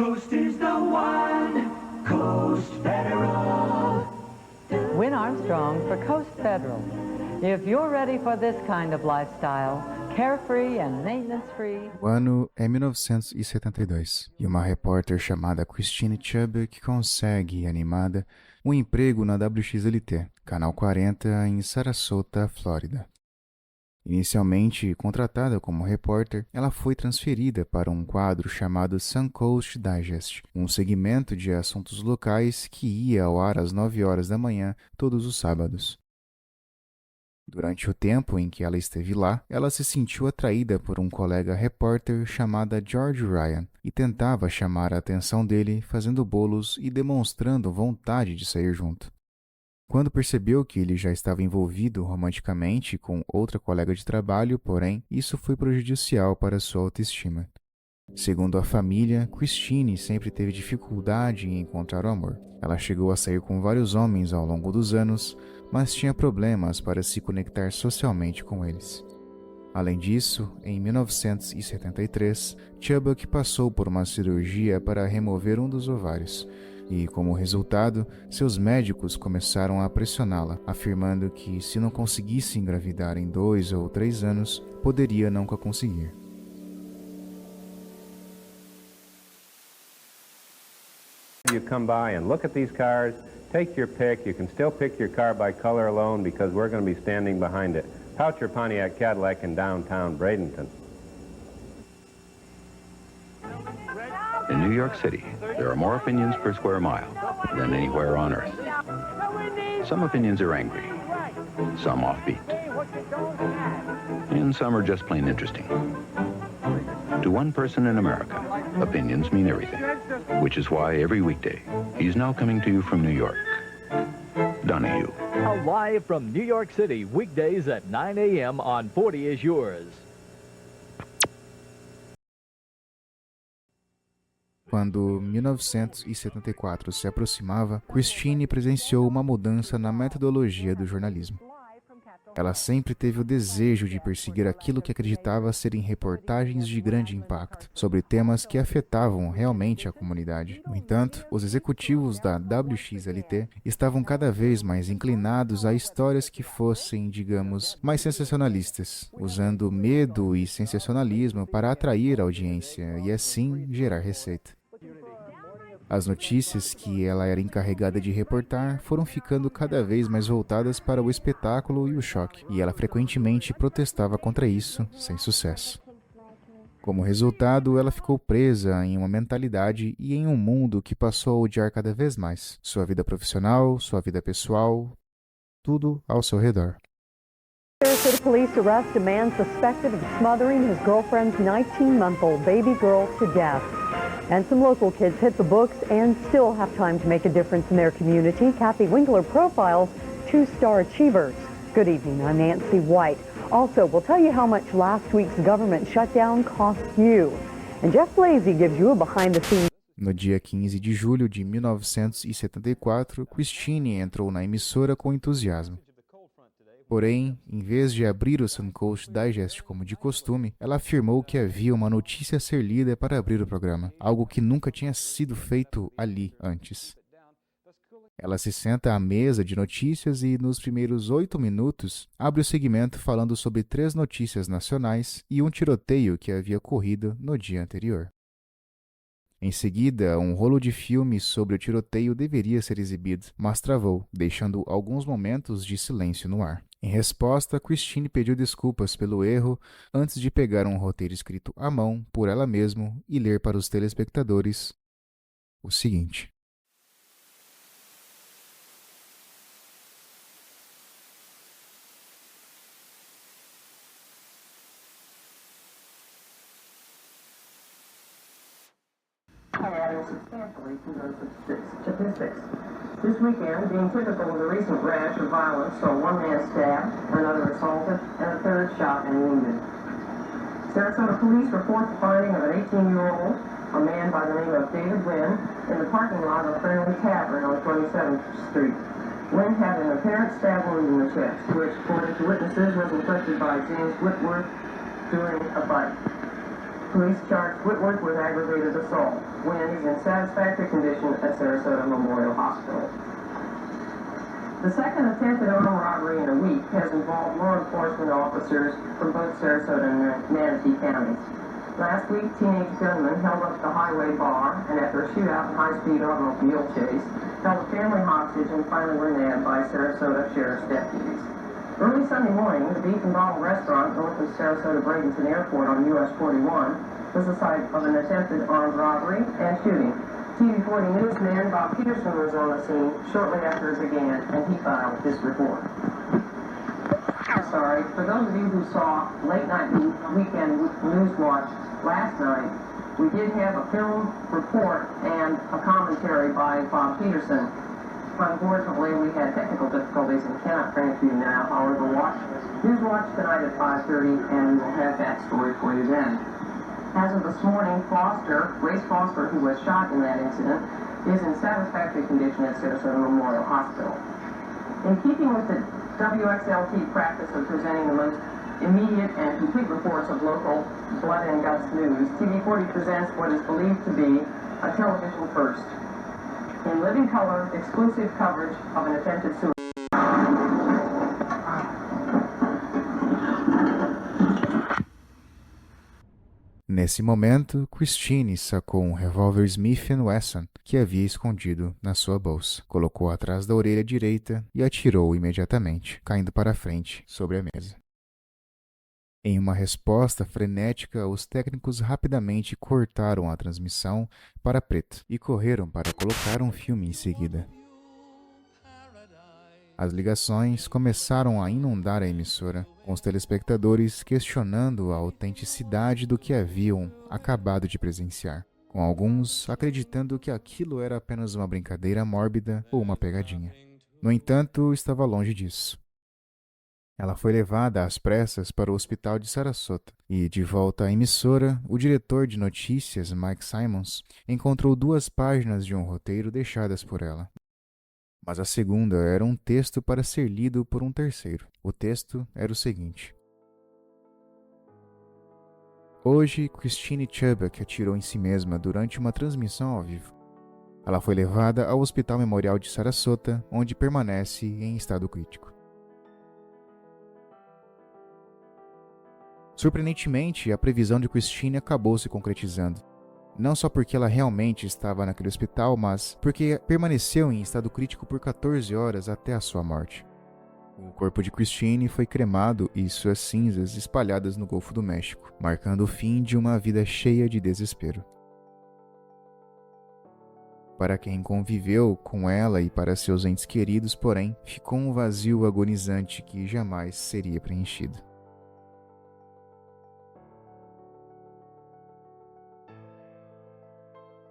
Coast is the one. Coast Federal. Win Armstrong for Coast Federal. If you're ready for this kind of lifestyle, carefree and maintenance-free. O ano é 1972 e uma repórter chamada Christine Chubbuck consegue, animada, um emprego na WXLT, Canal 40, em Sarasota, Flórida. Inicialmente contratada como repórter, ela foi transferida para um quadro chamado Suncoast Digest, um segmento de assuntos locais que ia ao ar às 9 horas da manhã todos os sábados. Durante o tempo em que ela esteve lá, ela se sentiu atraída por um colega repórter chamado George Ryan e tentava chamar a atenção dele fazendo bolos e demonstrando vontade de sair junto. Quando percebeu que ele já estava envolvido romanticamente com outra colega de trabalho, porém, isso foi prejudicial para sua autoestima. Segundo a família, Christine sempre teve dificuldade em encontrar o amor. Ela chegou a sair com vários homens ao longo dos anos, mas tinha problemas para se conectar socialmente com eles. Além disso, em 1973, Chubbuck passou por uma cirurgia para remover um dos ovários, e, como resultado, seus médicos começaram a pressioná-la, afirmando que, se não conseguisse engravidar em 2 ou 3 anos, poderia nunca conseguir. You come by and look at these cars, take your pick. You can still pick your car by color alone because we're going to be standing behind it. Poucher Pontiac Cadillac in downtown Bradenton. In New York City, there are more opinions per square mile than anywhere on Earth. Some opinions are angry, some offbeat, and some are just plain interesting. To one person in America, opinions mean everything, which is why every weekday, he's now coming to you from New York. Donahue. Live from New York City, weekdays at 9 a.m. on 40 is Yours. Quando 1974 se aproximava, Christine presenciou uma mudança na metodologia do jornalismo. Ela sempre teve o desejo de perseguir aquilo que acreditava serem reportagens de grande impacto, sobre temas que afetavam realmente a comunidade. No entanto, os executivos da WXLT estavam cada vez mais inclinados a histórias que fossem, digamos, mais sensacionalistas, usando medo e sensacionalismo para atrair a audiência e, assim, gerar receita. As notícias que ela era encarregada de reportar foram ficando cada vez mais voltadas para o espetáculo e o choque, e ela frequentemente protestava contra isso, sem sucesso. Como resultado, ela ficou presa em uma mentalidade e em um mundo que passou a odiar cada vez mais. Sua vida profissional, sua vida pessoal, tudo ao seu redor. Sarasota police arrest a man suspected of smothering his girlfriend's 19-month-old baby girl to death. And some local kids hit the books and still have time to make a difference in their community. Kathy Winkler profiles 2-star achievers. Good evening, I'm Nancy White. Also, we'll tell you how much last week's government shutdown cost you. And Jeff Blasey gives you a behind-the-scenes. No dia 15 de julho de 1974, Christine entrou na emissora com entusiasmo. Porém, em vez de abrir o Suncoast Digest como de costume, ela afirmou que havia uma notícia a ser lida para abrir o programa, algo que nunca tinha sido feito ali antes. Ela se senta à mesa de notícias e, nos primeiros 8 minutos, abre o segmento falando sobre 3 notícias nacionais e um tiroteio que havia ocorrido no dia anterior. Em seguida, um rolo de filme sobre o tiroteio deveria ser exibido, mas travou, deixando alguns momentos de silêncio no ar. Em resposta, Christine pediu desculpas pelo erro antes de pegar um roteiro escrito à mão por ela mesma e ler para os telespectadores o seguinte. Substantially to those statistics. This weekend, being typical of the recent rash of violence, saw one man stabbed, another assaulted, and a third shot and wounded. Sarasota police report the finding of an 18-year-old, a man by the name of David Wynn, in the parking lot of a Friendly Tavern on 27th Street. Wynn had an apparent stab wound in the chest, which, according to witnesses, was inflicted by James Whitworth during a fight. Police charged Whitworth with aggravated assault. Wynn is in satisfactory condition at Sarasota Memorial Hospital. The second attempted armed robbery in a week has involved law enforcement officers from both Sarasota and Manatee counties. Last week, teenage gunmen held up the highway bar and after a shootout and high-speed automobile chase, held a family hostage and finally were nabbed by Sarasota Sheriff's deputies. Early Sunday morning, the Beef and Bottle restaurant north of Sarasota Bradenton Airport on US 41 was the site of an attempted armed robbery and shooting. TV40 newsman Bob Peterson was on the scene shortly after it began, and he filed this report. Sorry, for those of you who saw Late Night Weekend News Watch last night, we did have a film report and a commentary by Bob Peterson. Unfortunately, we had technical difficulties and cannot bring it to you now. However, News Watch tonight at 5:30, and we will have that story for you then. As of this morning, Grace Foster, who was shot in that incident, is in satisfactory condition at Sarasota Memorial Hospital. In keeping with the WXLT practice of presenting the most immediate and complete reports of local blood and guts news, TV40 presents what is believed to be a television first. In living color, exclusive coverage of an attempted suicide. Nesse momento, Christine sacou um revólver Smith & Wesson que havia escondido na sua bolsa, colocou atrás da orelha direita e atirou imediatamente, caindo para frente sobre a mesa. Em uma resposta frenética, os técnicos rapidamente cortaram a transmissão para preto e correram para colocar um filme em seguida. As ligações começaram a inundar a emissora, com os telespectadores questionando a autenticidade do que haviam acabado de presenciar, com alguns acreditando que aquilo era apenas uma brincadeira mórbida ou uma pegadinha. No entanto, estava longe disso. Ela foi levada às pressas para o hospital de Sarasota e, de volta à emissora, o diretor de notícias, Mike Simons, encontrou 2 páginas de um roteiro deixadas por ela. Mas a segunda era um texto para ser lido por um terceiro. O texto era o seguinte: Hoje, Christine Chubbuck atirou em si mesma durante uma transmissão ao vivo. Ela foi levada ao Hospital Memorial de Sarasota, onde permanece em estado crítico. Surpreendentemente, a previsão de Christine acabou se concretizando. Não só porque ela realmente estava naquele hospital, mas porque permaneceu em estado crítico por 14 horas até a sua morte. O corpo de Christine foi cremado e suas cinzas espalhadas no Golfo do México, marcando o fim de uma vida cheia de desespero. Para quem conviveu com ela e para seus entes queridos, porém, ficou um vazio agonizante que jamais seria preenchido.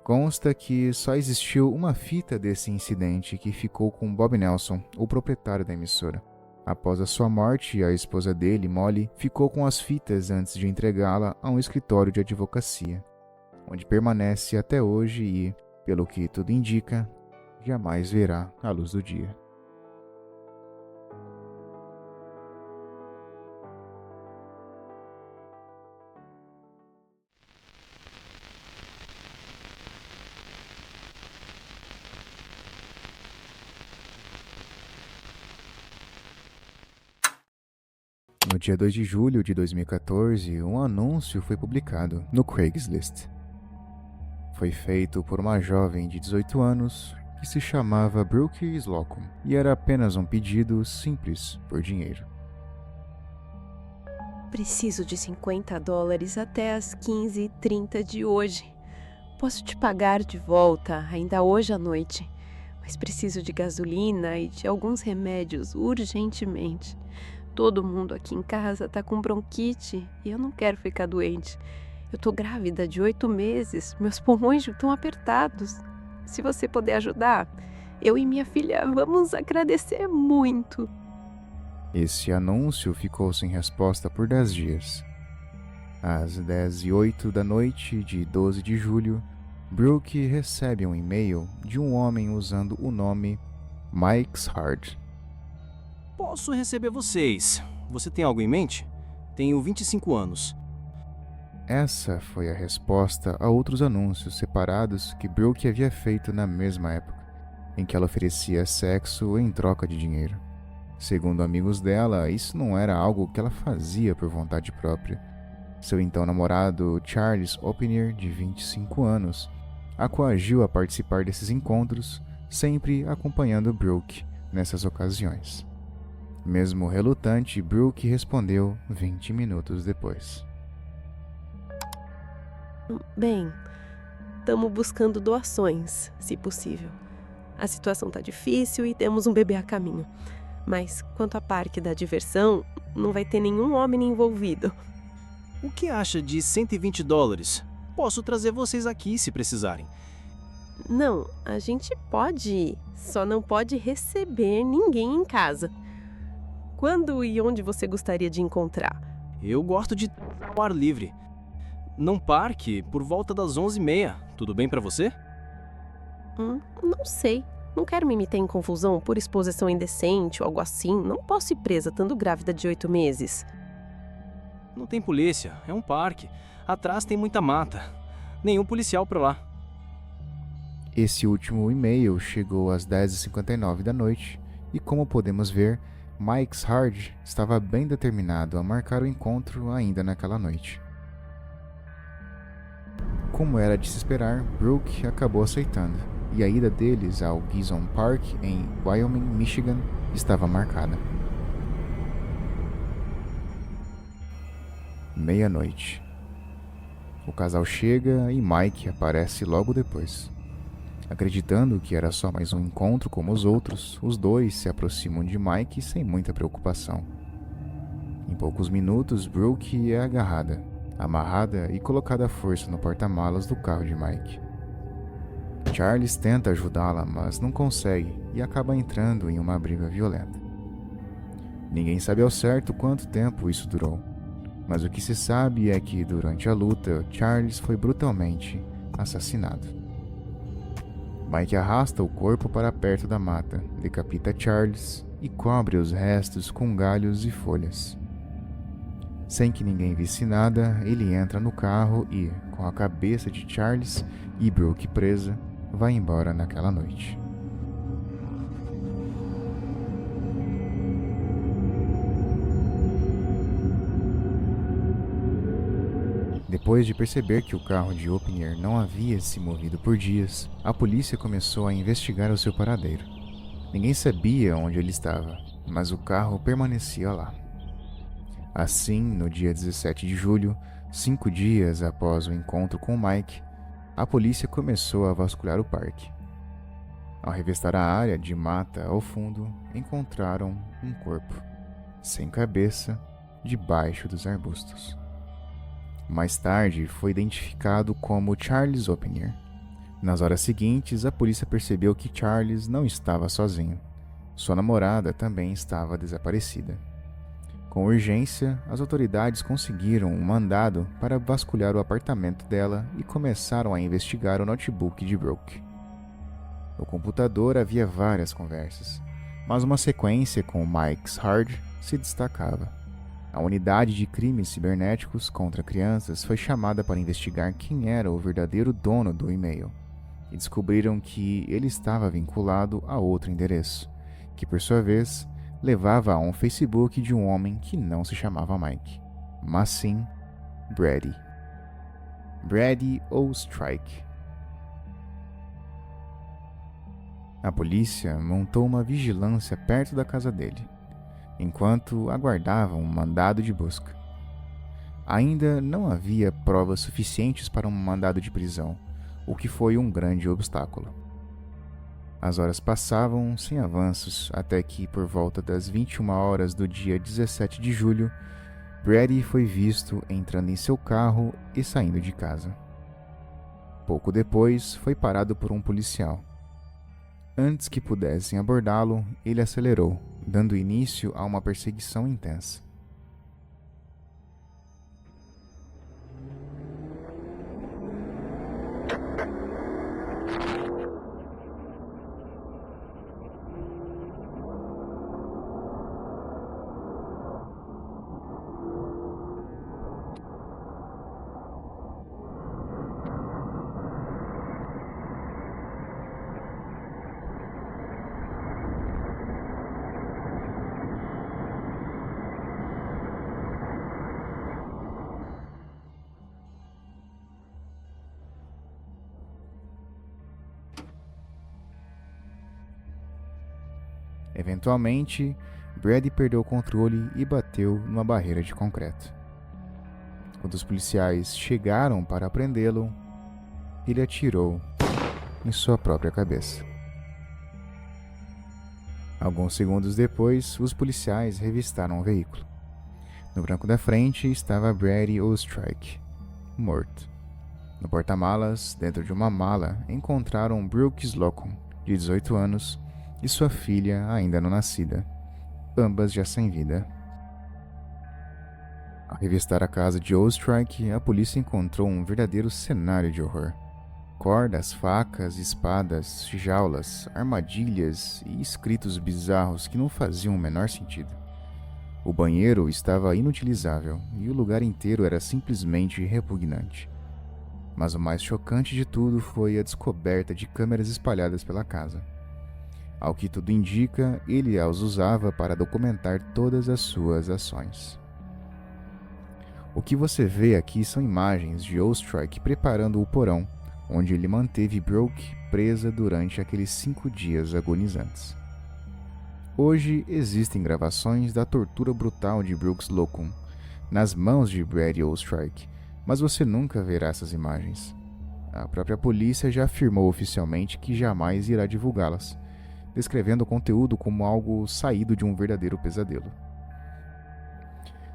Consta que só existiu uma fita desse incidente que ficou com Bob Nelson, o proprietário da emissora. Após a sua morte, a esposa dele, Molly, ficou com as fitas antes de entregá-la a um escritório de advocacia, onde permanece até hoje e, pelo que tudo indica, jamais verá a luz do dia. No dia 2 de julho de 2014, um anúncio foi publicado no Craigslist. Foi feito por uma jovem de 18 anos que se chamava Brooke Slocum e era apenas um pedido simples por dinheiro. Preciso de $50 até às 15h30 de hoje. Posso te pagar de volta ainda hoje à noite, mas preciso de gasolina e de alguns remédios urgentemente. Todo mundo aqui em casa tá com bronquite e eu não quero ficar doente. Eu tô grávida de 8 meses, meus pulmões estão apertados. Se você puder ajudar, eu e minha filha vamos agradecer muito. Esse anúncio ficou sem resposta por 10 dias. Às 10h08 da noite de 12 de julho, Brooke recebe um e-mail de um homem usando o nome Mike's Hard. Posso receber vocês. Você tem algo em mente? Tenho 25 anos. Essa foi a resposta a outros anúncios separados que Brooke havia feito na mesma época, em que ela oferecia sexo em troca de dinheiro. Segundo amigos dela, isso não era algo que ela fazia por vontade própria. Seu então namorado, Charles Openier, de 25 anos, a coagiu a participar desses encontros, sempre acompanhando Brooke nessas ocasiões. Mesmo relutante, Brooke respondeu 20 minutos depois. Bem, estamos buscando doações, se possível. A situação tá difícil e temos um bebê a caminho. Mas quanto à parque da diversão, não vai ter nenhum homem envolvido. O que acha de $120? Posso trazer vocês aqui se precisarem. Não, a gente pode ir, só não pode receber ninguém em casa. Quando e onde você gostaria de encontrar? Eu gosto de ao ar livre. Num parque, por volta das 11h30. Tudo bem pra você? Não sei. Não quero me meter em confusão por exposição indecente ou algo assim. Não posso ir presa estando grávida de 8 meses. Não tem polícia, é um parque. Atrás tem muita mata. Nenhum policial por lá. Esse último e-mail chegou às 10h59 da noite e, como podemos ver, Mike Hard estava bem determinado a marcar o encontro ainda naquela noite. Como era de se esperar, Brooke acabou aceitando, e a ida deles ao Gison Park, em Wyoming, Michigan, estava marcada. Meia-noite. O casal chega e Mike aparece logo depois. Acreditando que era só mais um encontro como os outros, os dois se aproximam de Mike sem muita preocupação. Em poucos minutos, Brooke é agarrada, amarrada e colocada à força no porta-malas do carro de Mike. Charles tenta ajudá-la, mas não consegue e acaba entrando em uma briga violenta. Ninguém sabe ao certo quanto tempo isso durou, mas o que se sabe é que durante a luta, Charles foi brutalmente assassinado. Mike arrasta o corpo para perto da mata, decapita Charles e cobre os restos com galhos e folhas. Sem que ninguém visse nada, ele entra no carro e, com a cabeça de Charles e Brooke presa, vai embora naquela noite. Depois de perceber que o carro de Openier não havia se movido por dias, a polícia começou a investigar o seu paradeiro. Ninguém sabia onde ele estava, mas o carro permanecia lá. Assim, no dia 17 de julho, 5 dias após o encontro com Mike, a polícia começou a vasculhar o parque. Ao revistar a área de mata ao fundo, encontraram um corpo, sem cabeça, debaixo dos arbustos. Mais tarde, foi identificado como Charles Openier. Nas horas seguintes, a polícia percebeu que Charles não estava sozinho. Sua namorada também estava desaparecida. Com urgência, as autoridades conseguiram um mandado para vasculhar o apartamento dela e começaram a investigar o notebook de Brooke. No computador havia várias conversas, mas uma sequência com Mike Hard se destacava. A unidade de crimes cibernéticos contra crianças foi chamada para investigar quem era o verdadeiro dono do e-mail, e descobriram que ele estava vinculado a outro endereço, que por sua vez levava a um Facebook de um homem que não se chamava Mike, mas sim Brady. Brady ou Strike. A polícia montou uma vigilância perto da casa dele, enquanto aguardavam um mandado de busca. Ainda não havia provas suficientes para um mandado de prisão, o que foi um grande obstáculo. As horas passavam sem avanços até que, por volta das 21 horas do dia 17 de julho, Brady foi visto entrando em seu carro e saindo de casa. Pouco depois, foi parado por um policial. Antes que pudessem abordá-lo, ele acelerou, dando início a uma perseguição intensa. Eventualmente, Brady perdeu o controle e bateu numa barreira de concreto. Quando os policiais chegaram para prendê-lo, ele atirou em sua própria cabeça. Alguns segundos depois, os policiais revistaram o veículo. No banco da frente estava Brady Ostrike, morto. No porta-malas, dentro de uma mala, encontraram Brooke Slocum, de 18 anos, e sua filha ainda não nascida, ambas já sem vida. Ao revistar a casa de Ostrike, a polícia encontrou um verdadeiro cenário de horror. Cordas, facas, espadas, jaulas, armadilhas e escritos bizarros que não faziam o menor sentido. O banheiro estava inutilizável e o lugar inteiro era simplesmente repugnante. Mas o mais chocante de tudo foi a descoberta de câmeras espalhadas pela casa. Ao que tudo indica, ele as usava para documentar todas as suas ações. O que você vê aqui são imagens de Ostrike preparando o porão, onde ele manteve Brooke presa durante aqueles 5 dias agonizantes. Hoje existem gravações da tortura brutal de Brooke Slocum nas mãos de Brady Ostrike, mas você nunca verá essas imagens. A própria polícia já afirmou oficialmente que jamais irá divulgá-las, descrevendo o conteúdo como algo saído de um verdadeiro pesadelo.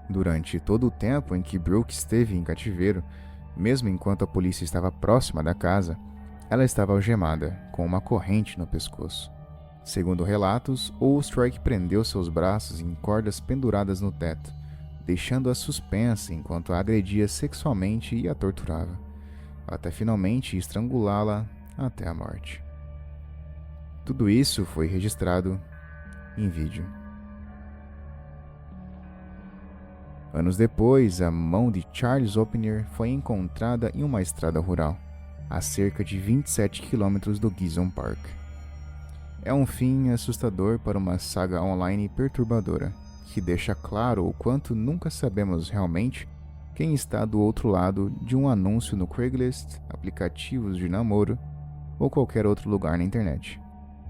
Durante todo o tempo em que Brooke esteve em cativeiro, mesmo enquanto a polícia estava próxima da casa, ela estava algemada, com uma corrente no pescoço. Segundo relatos, Ostrike prendeu seus braços em cordas penduradas no teto, deixando-a suspensa enquanto a agredia sexualmente e a torturava, até finalmente estrangulá-la até a morte. Tudo isso foi registrado em vídeo. Anos depois, a mão de Charles Opner foi encontrada em uma estrada rural, a cerca de 27 quilômetros do Gizon Park. É um fim assustador para uma saga online perturbadora, que deixa claro o quanto nunca sabemos realmente quem está do outro lado de um anúncio no Craigslist, aplicativos de namoro ou qualquer outro lugar na internet,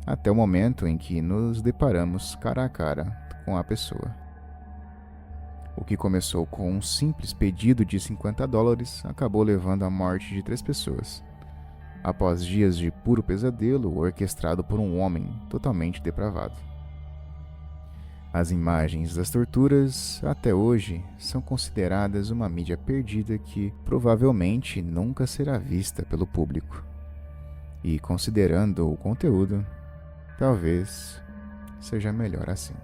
até o momento em que nos deparamos cara a cara com a pessoa. O que começou com um simples pedido de $50 acabou levando à morte de 3 pessoas, após dias de puro pesadelo orquestrado por um homem totalmente depravado. As imagens das torturas, até hoje, são consideradas uma mídia perdida que provavelmente nunca será vista pelo público. E considerando o conteúdo, talvez seja melhor assim.